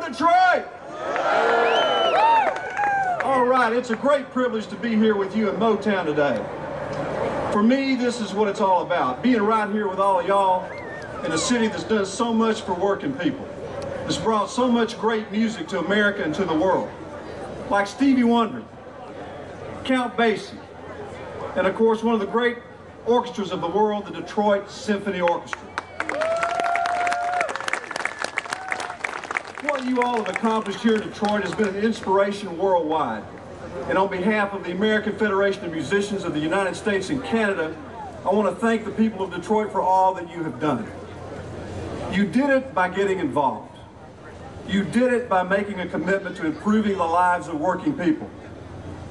Detroit! All right, it's a great privilege to be here with you in Motown today. For me, this is what it's all about, being right here with all of y'all in a city that's done so much for working people, that's brought so much great music to America and to the world, like Stevie Wonder, Count Basie, and of course one of the great orchestras of the world, the Detroit Symphony Orchestra. What you all have accomplished here in Detroit has been an inspiration worldwide. And on behalf of the American Federation of Musicians of the United States and Canada, I want to thank the people of Detroit for all that you have done. You did it by getting involved. You did it by making a commitment to improving the lives of working people,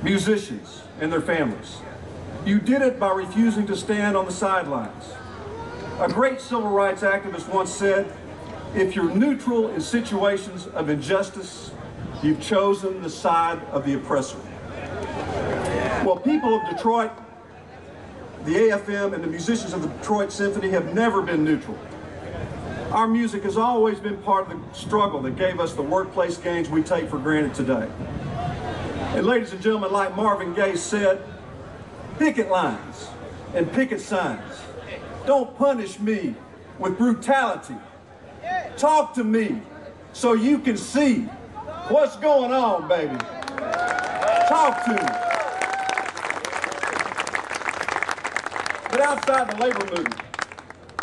musicians, and their families. You did it by refusing to stand on the sidelines. A great civil rights activist once said, "If you're neutral in situations of injustice, you've chosen the side of the oppressor." Well, people of Detroit, the AFM and the musicians of the Detroit Symphony have never been neutral. Our music has always been part of the struggle that gave us the workplace gains we take for granted today. And ladies and gentlemen, like Marvin Gaye said, picket lines and picket signs. Don't punish me with brutality. Talk to me so you can see what's going on, baby. Talk to me. But outside the labor movement,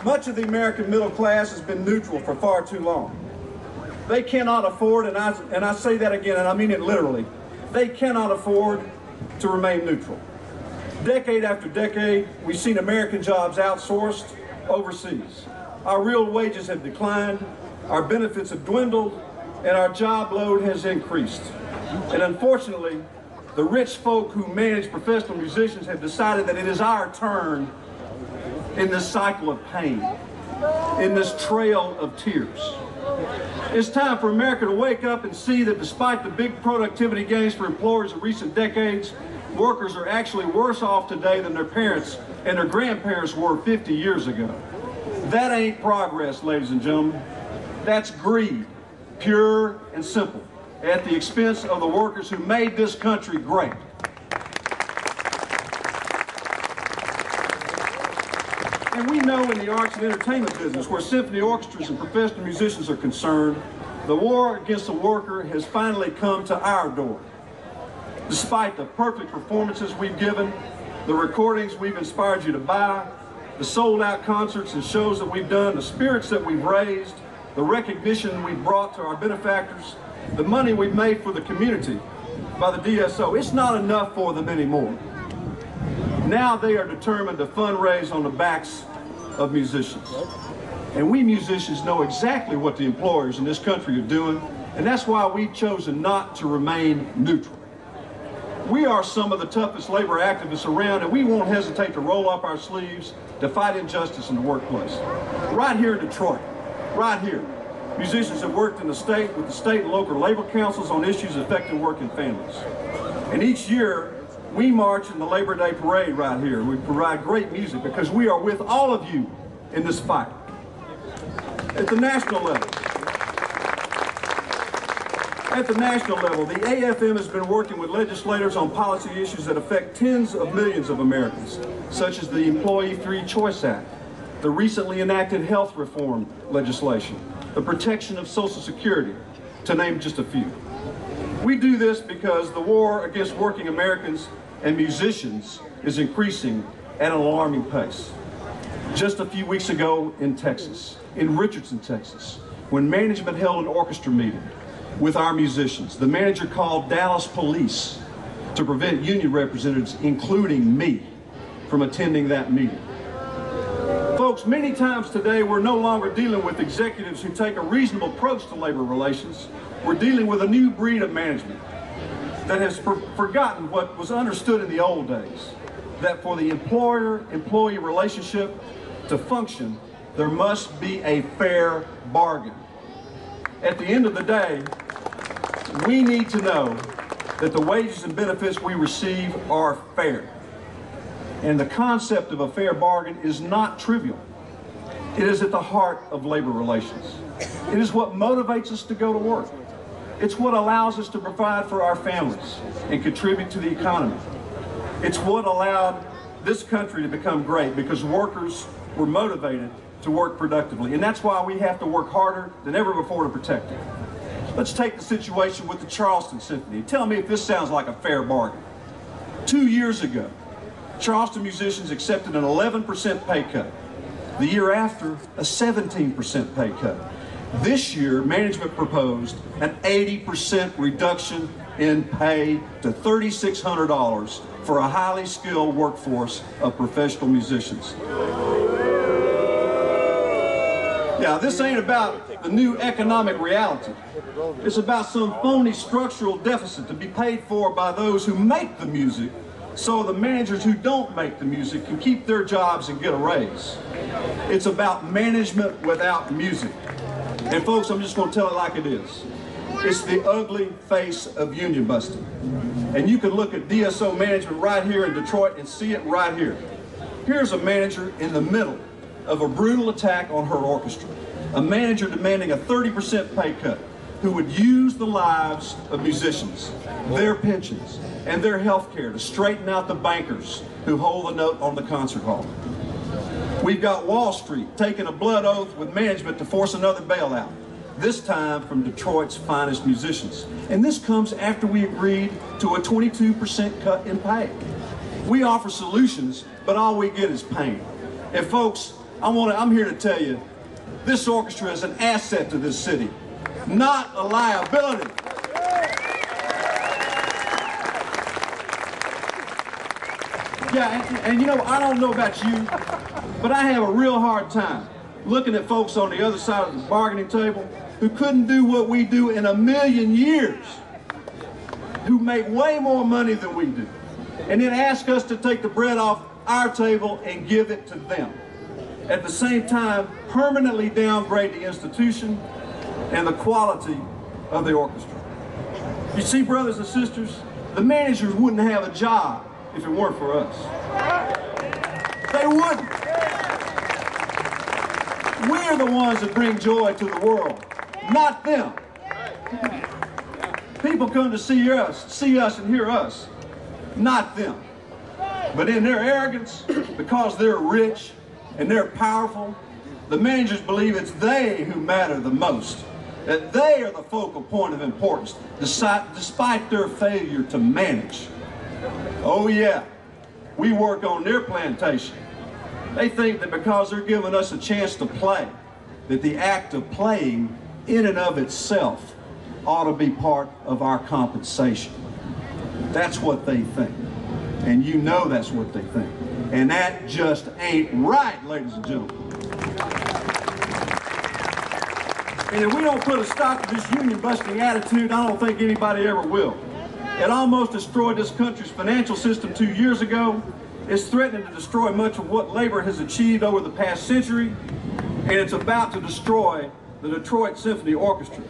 much of the American middle class has been neutral for far too long. They cannot afford, and I say that again, and I mean it literally, they cannot afford to remain neutral. Decade after decade, we've seen American jobs outsourced overseas. Our real wages have declined, our benefits have dwindled, and our job load has increased. And unfortunately, the rich folk who manage professional musicians have decided that it is our turn in this cycle of pain, in this trail of tears. It's time for America to wake up and see that despite the big productivity gains for employers in recent decades, workers are actually worse off today than their parents and their grandparents were 50 years ago. That ain't progress, ladies and gentlemen. That's greed, pure and simple, at the expense of the workers who made this country great. And we know in the arts and entertainment business, where symphony orchestras and professional musicians are concerned, the war against the worker has finally come to our door. Despite the perfect performances we've given, the recordings we've inspired you to buy, the sold-out concerts and shows that we've done, the spirits that we've raised, the recognition we've brought to our benefactors, the money we've made for the community by the DSO, it's not enough for them anymore. Now they are determined to fundraise on the backs of musicians. And we musicians know exactly what the employers in this country are doing, and that's why we've chosen not to remain neutral. We are some of the toughest labor activists around, and we won't hesitate to roll up our sleeves to fight injustice in the workplace. Right here in Detroit, right here, musicians have worked in the state with the state and local labor councils on issues affecting working families. And each year, we march in the Labor Day parade right here. We provide great music because we are with all of you in this fight. At the national level, the AFM has been working with legislators on policy issues that affect tens of millions of Americans, such as the Employee Free Choice Act, the recently enacted health reform legislation, the protection of Social Security, to name just a few. We do this because the war against working Americans and musicians is increasing at an alarming pace. Just a few weeks ago in Texas, in Richardson, Texas, when management held an orchestra meeting with our musicians, the manager called Dallas police to prevent union representatives, including me, from attending that meeting. Folks, many times today we're no longer dealing with executives who take a reasonable approach to labor relations. We're dealing with a new breed of management that has forgotten what was understood in the old days, that for the employer-employee relationship to function, there must be a fair bargain. At the end of the day, we need to know that the wages and benefits we receive are fair. And the concept of a fair bargain is not trivial. It is at the heart of labor relations. It is what motivates us to go to work. It's what allows us to provide for our families and contribute to the economy. It's what allowed this country to become great, because workers were motivated to work productively. And that's why we have to work harder than ever before to protect it. Let's take the situation with the Charleston Symphony. Tell me if this sounds like a fair bargain. 2 years ago, Charleston musicians accepted an 11% pay cut. The year after, a 17% pay cut. This year, management proposed an 80% reduction in pay to $3,600 for a highly skilled workforce of professional musicians. Yeah, this ain't about the new economic reality. It's about some phony structural deficit to be paid for by those who make the music, so the managers who don't make the music can keep their jobs and get a raise. It's about management without music. And folks, I'm just going to tell it like it is. It's the ugly face of union busting. And you can look at DSO management right here in Detroit and see it right here. Here's a manager in the middle of a brutal attack on her orchestra. A manager demanding a 30% pay cut, who would use the lives of musicians, their pensions, and their health care to straighten out the bankers who hold the note on the concert hall. We've got Wall Street taking a blood oath with management to force another bailout, this time from Detroit's finest musicians. And this comes after we agreed to a 22% cut in pay. We offer solutions, but all we get is pain. And folks, I'm here to tell you, this orchestra is an asset to this city, not a liability. Yeah, and you know, I don't know about you, but I have a real hard time looking at folks on the other side of the bargaining table who couldn't do what we do in a million years, who make way more money than we do, and then ask us to take the bread off our table and give it to them. At the same time, permanently downgrade the institution and the quality of the orchestra. You see, brothers and sisters, the managers wouldn't have a job if it weren't for us. They wouldn't. We're the ones that bring joy to the world, not them. People come to see us and hear us, not them. But in their arrogance, because they're rich and they're powerful, the managers believe it's they who matter the most, that they are the focal point of importance, despite their failure to manage. Oh yeah, we work on their plantation. They think that because they're giving us a chance to play, that the act of playing in and of itself ought to be part of our compensation. That's what they think. And you know that's what they think. And that just ain't right, ladies and gentlemen. And if we don't put a stop to this union-busting attitude, I don't think anybody ever will. It almost destroyed this country's financial system 2 years ago. It's threatening to destroy much of what labor has achieved over the past century. And it's about to destroy the Detroit Symphony Orchestra.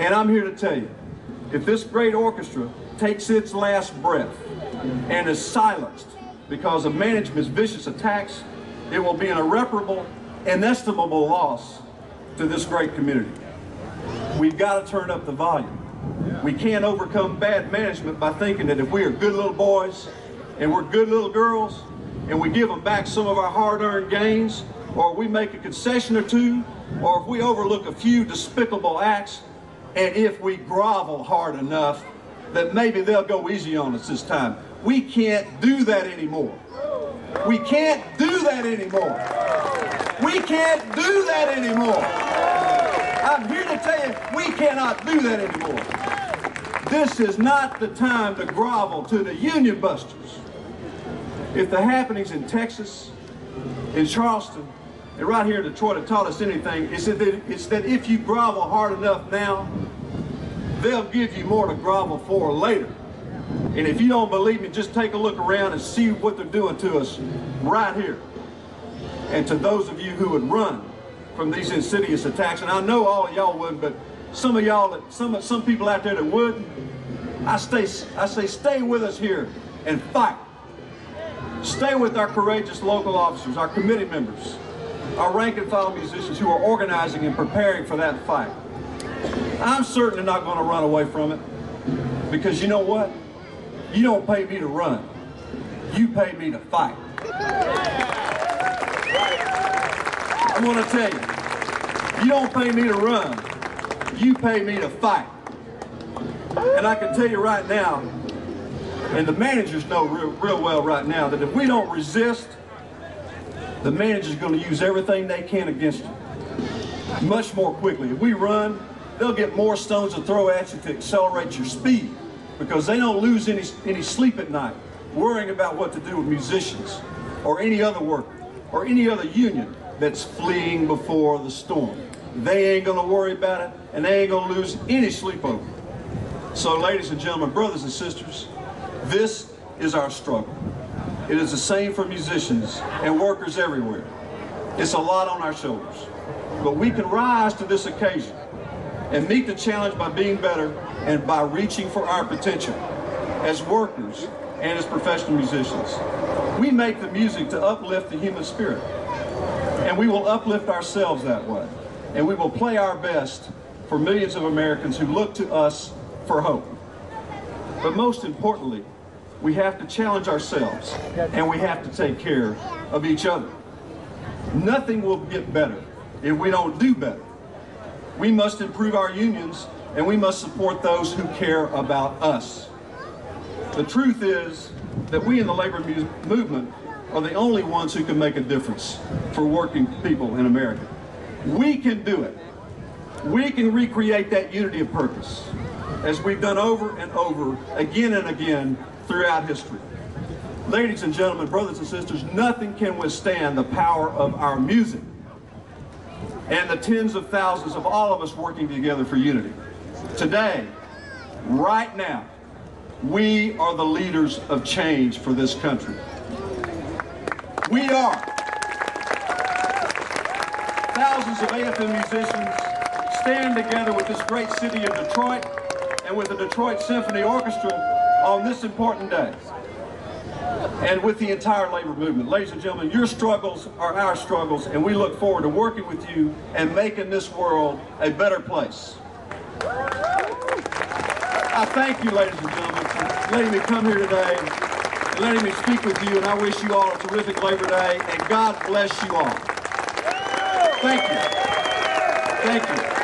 And I'm here to tell you, if this great orchestra takes its last breath and is silenced because of management's vicious attacks, it will be an irreparable, inestimable loss to this great community. We've got to turn up the volume. We can't overcome bad management by thinking that if we are good little boys and we're good little girls and we give them back some of our hard-earned gains, or we make a concession or two, or if we overlook a few despicable acts, and if we grovel hard enough, that maybe they'll go easy on us this time. We can't do that anymore. We can't do that anymore. We can't do that anymore. I'm here to tell you, we cannot do that anymore. This is not the time to grovel to the union busters. If the happenings in Texas, in Charleston, and right here in Detroit have taught us anything, it's that if you grovel hard enough now, they'll give you more to grovel for later. And if you don't believe me, just take a look around and see what they're doing to us right here. And to those of you who would run from these insidious attacks, and I know all of y'all wouldn't, but some of y'all, some people out there that would, I say stay with us here and fight. Stay with our courageous local officers, our committee members, our rank and file musicians who are organizing and preparing for that fight. I'm certainly not going to run away from it, because you know what? You don't pay me to run. You pay me to fight. I'm going to tell you, you don't pay me to run. You pay me to fight. And I can tell you right now, and the managers know real well right now, that if we don't resist, the manager's going to use everything they can against you much more quickly. If we run, they'll get more stones to throw at you to accelerate your speed, because they don't lose any sleep at night worrying about what to do with musicians or any other worker or any other union that's fleeing before the storm. They ain't going to worry about it, and they ain't going to lose any sleep over it. So, ladies and gentlemen, brothers and sisters, this is our struggle. It is the same for musicians and workers everywhere. It's a lot on our shoulders. But we can rise to this occasion and meet the challenge by being better and by reaching for our potential as workers and as professional musicians. We make the music to uplift the human spirit, and we will uplift ourselves that way. And we will play our best for millions of Americans who look to us for hope. But most importantly, we have to challenge ourselves, and we have to take care of each other. Nothing will get better if we don't do better. We must improve our unions, and we must support those who care about us. The truth is that we in the labor movement are the only ones who can make a difference for working people in America. We can do it. We can recreate that unity of purpose, as we've done over and over, again and again, throughout history. Ladies and gentlemen, brothers and sisters, nothing can withstand the power of our music and the tens of thousands of all of us working together for unity. Today, right now, we are the leaders of change for this country. We are. Thousands of AFM musicians stand together with this great city of Detroit and with the Detroit Symphony Orchestra on this important day, and with the entire labor movement. Ladies and gentlemen, your struggles are our struggles, and we look forward to working with you and making this world a better place. I thank you, ladies and gentlemen, for letting me come here today and letting me speak with you, and I wish you all a terrific Labor Day, and God bless you all. Thank you. Thank you.